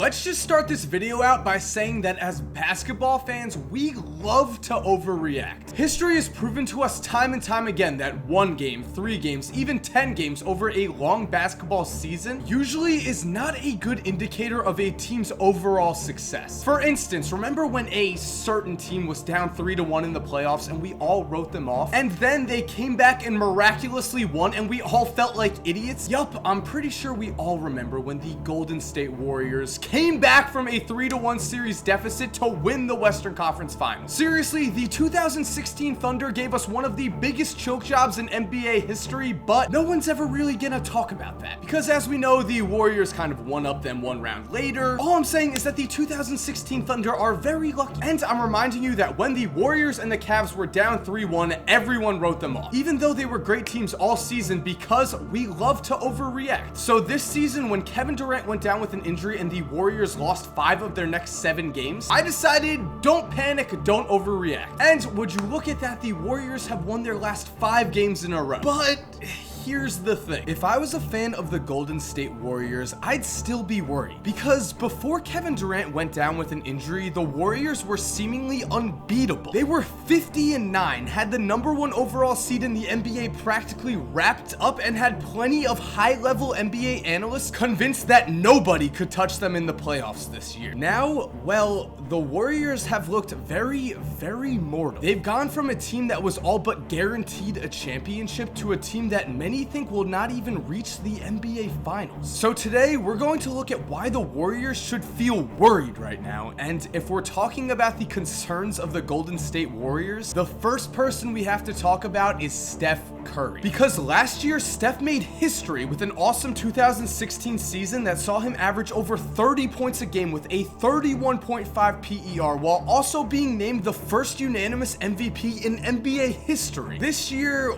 let's just start this video out by saying that as basketball fans, we love to overreact. History has proven to us time and time again that 1 game, 3 games, even 10 games over a long basketball season usually is not a good indicator of a team's overall success. For instance, remember when a certain team was down 3-1 in the playoffs and we all wrote them off, and then they came back and miraculously won and we all felt like idiots? Yup, I'm pretty sure we all remember when the Golden State Warriors came back from a 3-1 series deficit to win the Western Conference Finals. Seriously, the 2016 Thunder gave us one of the biggest choke jobs in NBA history, but no one's ever really gonna talk about that, because as we know, the Warriors kind of won up them 1 round later. All I'm saying is that the 2016 Thunder are very lucky, and I'm reminding you that when the Warriors and the Cavs were down 3-1, everyone wrote them off, even though they were great teams all season, because we love to overreact. So this season, when Kevin Durant went down with an injury and the Warriors lost 5 of their next 7 games, I decided, don't panic, don't overreact. And would you look at that, the Warriors have won their last 5 games in a row. But here's the thing. If I was a fan of the Golden State Warriors, I'd still be worried, because before Kevin Durant went down with an injury, the Warriors were seemingly unbeatable. They were 50-9, had the #1 overall seed in the NBA practically wrapped up, and had plenty of high-level NBA analysts convinced that nobody could touch them in the playoffs this year. Now, well, the Warriors have looked very, very mortal. They've gone from a team that was all but guaranteed a championship to a team that many think will not even reach the NBA Finals. So today, we're going to look at why the Warriors should feel worried right now, and if we're talking about the concerns of the Golden State Warriors, the first person we have to talk about is Steph Curry. Because last year, Steph made history with an awesome 2016 season that saw him average over 30 points a game with a 31.5 PER, while also being named the first unanimous MVP in NBA history. This year,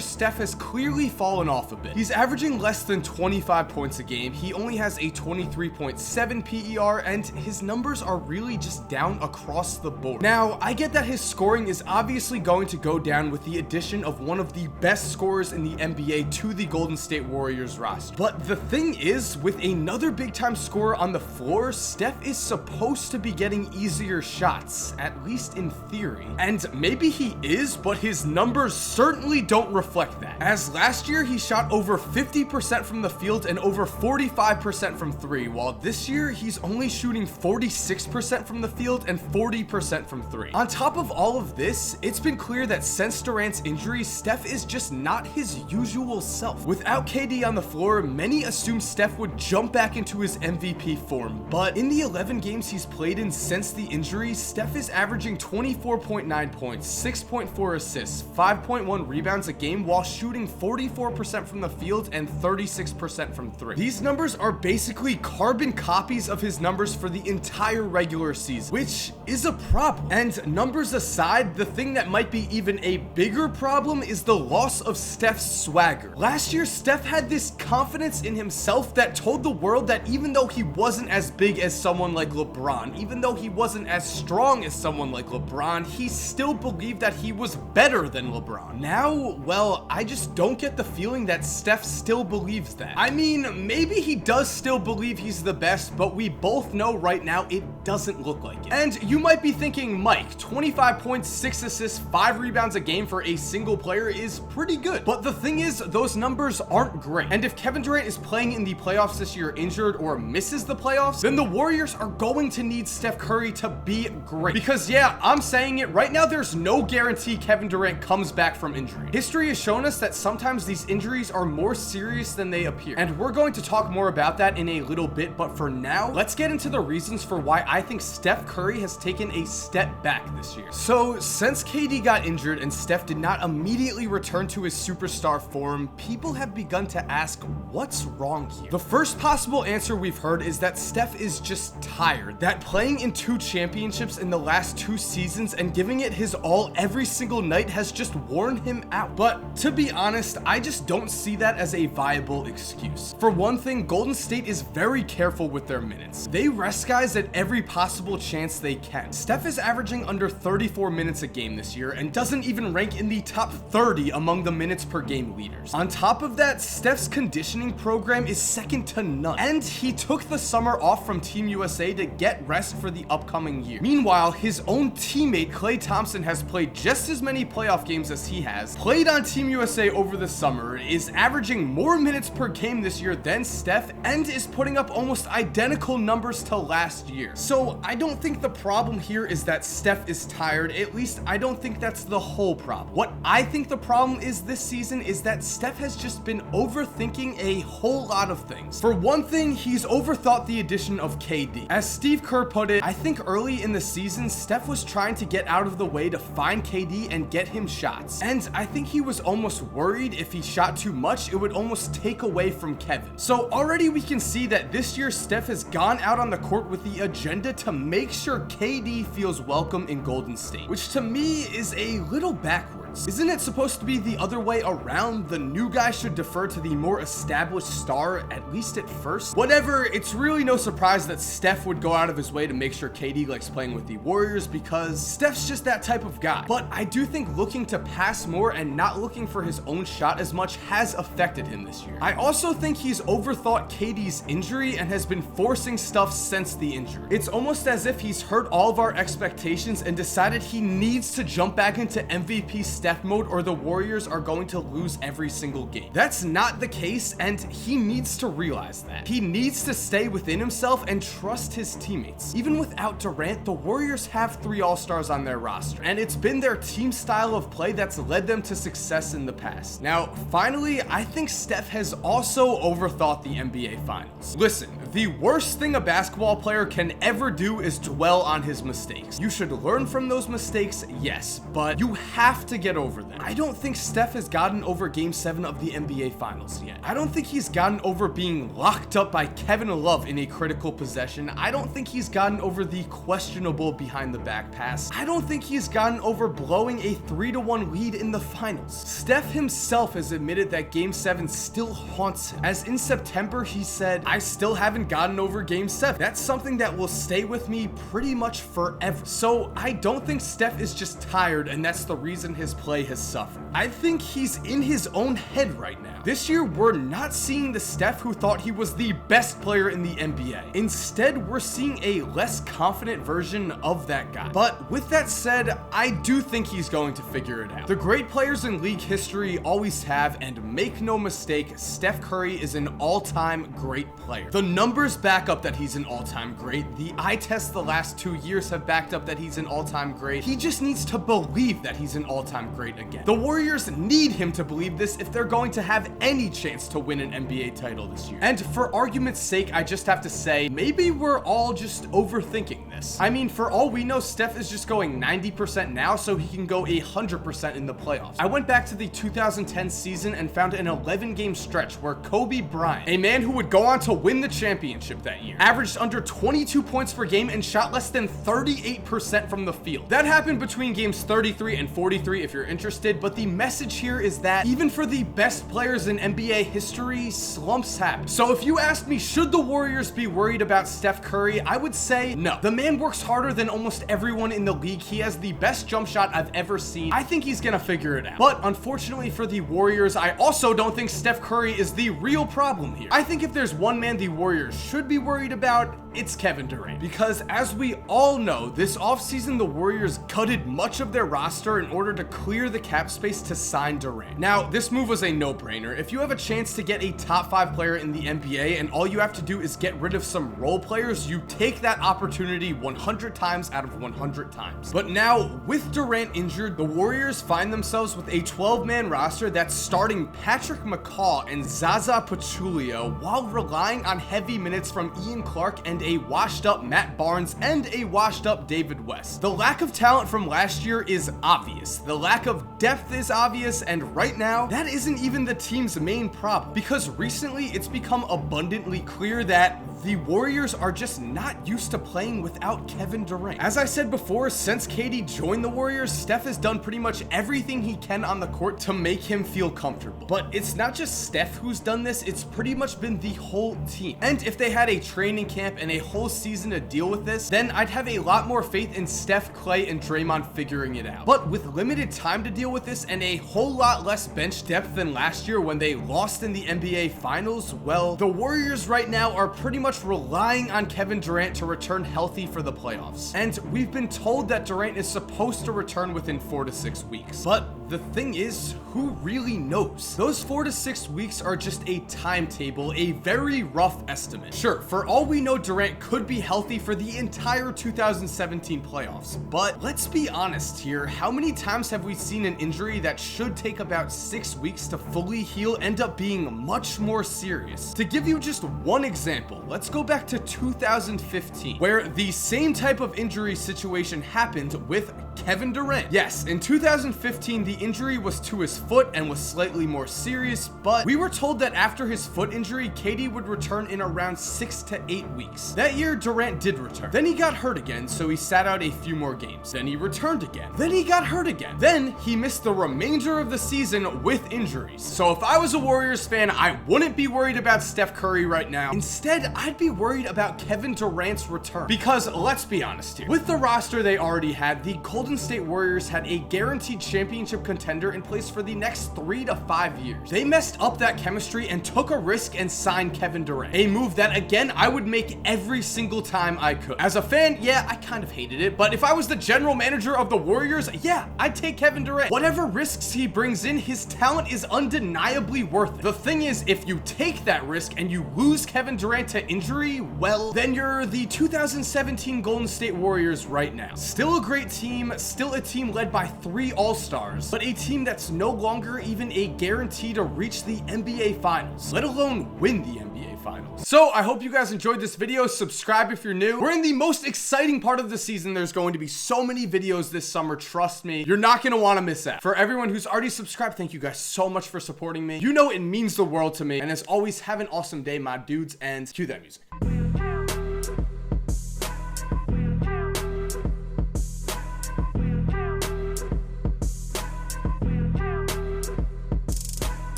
Steph has clearly fallen off a bit. He's averaging less than 25 points a game. He only has a 23.7 PER, and his numbers are really just down across the board. Now, I get that his scoring is obviously going to go down with the addition of one of the best scorers in the NBA to the Golden State Warriors roster. But the thing is, with another big-time scorer on the floor, Steph is supposed to be getting easier shots, at least in theory. And maybe he is, but his numbers certainly don't reflect that, as last year he shot over 50% from the field and over 45% from 3, while this year he's only shooting 46% from the field and 40% from 3. On top of all of this, it's been clear that since Durant's injury, Steph is just not his usual self. Without KD on the floor, many assumed Steph would jump back into his MVP form, but in the 11 games he's played in since the injury, Steph is averaging 24.9 points, 6.4 assists, 5.1 rebounds a game, while shooting 44% from the field and 36% from 3. These numbers are basically carbon copies of his numbers for the entire regular season, which is a problem. And numbers aside, the thing that might be even a bigger problem is the loss of Steph's swagger. Last year, Steph had this confidence in himself that told the world that even though he wasn't as big as someone like LeBron, even though he wasn't as strong as someone like LeBron, he still believed that he was better than LeBron. Now, well, I just don't get the feeling that Steph still believes that. I mean, maybe he does still believe he's the best, but we both know right now it doesn't look like it. And you might be thinking, Mike, 25 points, 6 assists, 5 rebounds a game for a single player is pretty good. But the thing is, those numbers aren't great. And if Kevin Durant is playing in the playoffs this year injured or misses the playoffs, then the Warriors are going to need Steph Curry to be great. Because yeah, I'm saying it right now, there's no guarantee Kevin Durant comes back from injury. History has shown us that sometimes these injuries are more serious than they appear. And we're going to talk more about that in a little bit, but for now, let's get into the reasons for why I think Steph Curry has taken a step back this year. So, since KD got injured and Steph did not immediately return to his superstar form, people have begun to ask, what's wrong here? The first possible answer we've heard is that Steph is just tired, that playing in 2 championships in the last 2 seasons and giving it his all every single night has just worn him out. But to be honest, I just don't see that as a viable excuse. For one thing, Golden State is very careful with their minutes. They rest guys at every possible chance they can. Steph is averaging under 34 minutes a game this year and doesn't even rank in the top 30 among the minutes per game leaders. On top of that, Steph's conditioning program is second to none, and he took the summer off from Team USA to get rest for the upcoming year. Meanwhile, his own teammate Klay Thompson has played just as many playoff games as he has, played on Team USA over the summer, is averaging more minutes per game this year than Steph, and is putting up almost identical numbers to last year. So I don't think the problem here is that Steph is tired. At least I don't think that's the whole problem. What I think the problem is this season is that Steph has just been overthinking a whole lot of things. For one thing, he's overthought the addition of KD. As Steve Kerr put it, I think early in the season, Steph was trying to get out of the way to find KD and get him shots. And I think he was almost worried if he shot too much, it would almost take away from Kevin. So already we can see that this year Steph has gone out on the court with the agenda to make sure KD feels welcome in Golden State, which to me is a little backwards. Isn't it supposed to be the other way around? The new guy should defer to the more established star, at least at first? Whatever, it's really no surprise that Steph would go out of his way to make sure KD likes playing with the Warriors, because Steph's just that type of guy. But I do think looking to pass more and not looking for his own shot as much has affected him this year. I also think he's overthought KD's injury and has been forcing stuff since the injury. It's almost as if he's heard all of our expectations and decided he needs to jump back into MVP Steph mode or the Warriors are going to lose every single game. That's not the case, and he needs to realize that. He needs to stay within himself and trust his teammates. Even without Durant, the Warriors have 3 All-Stars on their roster, and it's been their team style of play that's led them to success in the past. Now, finally, I think Steph has also overthought the NBA Finals. Listen, the worst thing a basketball player can ever do is dwell on his mistakes. You should learn from those mistakes, yes, but you have to get over them. I don't think Steph has gotten over Game 7 of the NBA Finals yet. I don't think he's gotten over being locked up by Kevin Love in a critical possession. I don't think he's gotten over the questionable behind the back pass. I don't think he's gotten over blowing a 3-1 lead in the finals. Steph himself has admitted that Game 7 still haunts him, as in September he said, "I still haven't gotten over Game 7. That's something that will stay with me pretty much forever." So I don't think Steph is just tired and that's the reason his play has suffered. I think he's in his own head right now. This year, we're not seeing the Steph who thought he was the best player in the NBA. Instead, we're seeing a less confident version of that guy. But with that said, I do think he's going to figure it out. The great players in league history always have, and make no mistake, Steph Curry is an all-time great player. The numbers back up that he's an all-time great. The eye tests the last 2 years have backed up that he's an all-time great. He just needs to believe that he's an all-time great again. The Warriors need him to believe this if they're going to have any chance to win an NBA title this year. And for argument's sake, I just have to say, maybe we're all just overthinking this. I mean, for all we know, Steph is just going 90% now so he can go 100% in the playoffs. I went back to the 2010 season and found an 11-game stretch where Kobe Bryant, a man who would go on to win the championship that year, averaged under 22 points per game and shot less than 38% from the field. That happened between games 33 and 43 if you're interested, but the message here is that even for the best players in NBA history, slumps happen. So if you ask me, should the Warriors be worried about Steph Curry, I would say no. The man works harder than almost everyone in the league. He has the best jump shot I've ever seen. I think he's gonna figure it out. But unfortunately for the Warriors, I also don't think Steph Curry is the real problem here. I think if there's one man the Warriors should be worried about, it's Kevin Durant. Because as we all know, this offseason the Warriors gutted much of their roster in order to clear the cap space to sign Durant. Now, this move was a no-brainer. If you have a chance to get a top 5 player in the NBA and all you have to do is get rid of some role players, you take that opportunity 100 times out of 100 times. But now, with Durant injured, the Warriors find themselves with a 12-man roster that's starting Patrick McCaw and Zaza Pachulia while relying on heavy minutes from Ian Clark and a washed-up Matt Barnes and a washed-up David West. The lack of talent from last year is obvious. The lack of depth is obvious, and right now, that isn't even the team's main problem, because recently it's become abundantly clear that the Warriors are just not used to playing without Kevin Durant. As I said before, since KD joined the Warriors, Steph has done pretty much everything he can on the court to make him feel comfortable. But it's not just Steph who's done this, it's pretty much been the whole team. And if they had a training camp and a whole season to deal with this, then I'd have a lot more faith in Steph, Klay, and Draymond figuring it out. But with limited time to deal with this and a whole lot less bench depth than last year when they lost in the NBA Finals, well, the Warriors right now are pretty much relying on Kevin Durant to return healthy for the playoffs. And we've been told that Durant is supposed to return within 4 to 6 weeks. But the thing is, who really knows? Those 4 to 6 weeks are just a timetable, a very rough estimate. Sure, for all we know, Durant could be healthy for the entire 2017 playoffs. But let's be honest here, how many times have we seen an injury that should take about 6 weeks to fully heal end up being much more serious? To give you just one example, let's go back to 2015, where the same type of injury situation happened with Kevin Durant. Yes, in 2015, the injury was to his foot and was slightly more serious, but we were told that after his foot injury, KD would return in around 6 to 8 weeks. That year, Durant did return. Then he got hurt again, so he sat out a few more games. Then he returned again. Then he got hurt again. Then he missed the remainder of the season with injuries. So if I was a Warriors fan, I wouldn't be worried about Steph Curry right now. Instead, I'd be worried about Kevin Durant's return. Because let's be honest here, with the roster they already had, the Golden State Warriors had a guaranteed championship contender in place for the next 3 to 5 years. They messed up that chemistry and took a risk and signed Kevin Durant. A move that, again, I would make every single time I could. As a fan, yeah, I kind of hated it, but if I was the general manager of the Warriors, yeah, I'd take Kevin Durant. Whatever risks he brings in, his talent is undeniably worth it. The thing is, if you take that risk and you lose Kevin Durant to injury, well, then you're the 2017 Golden State Warriors right now. Still a great team, still a team led by 3 All-Stars, but a team that's no longer even a guarantee to reach the NBA Finals, let alone win the NBA Finals. So I hope you guys enjoyed this video. Subscribe if you're new. We're in the most exciting part of the season. There's going to be so many videos this summer. Trust me, you're not going to want to miss out. For everyone who's already subscribed, thank you guys so much for supporting me. You know it means the world to me. And as always, have an awesome day, my dudes, and cue that music.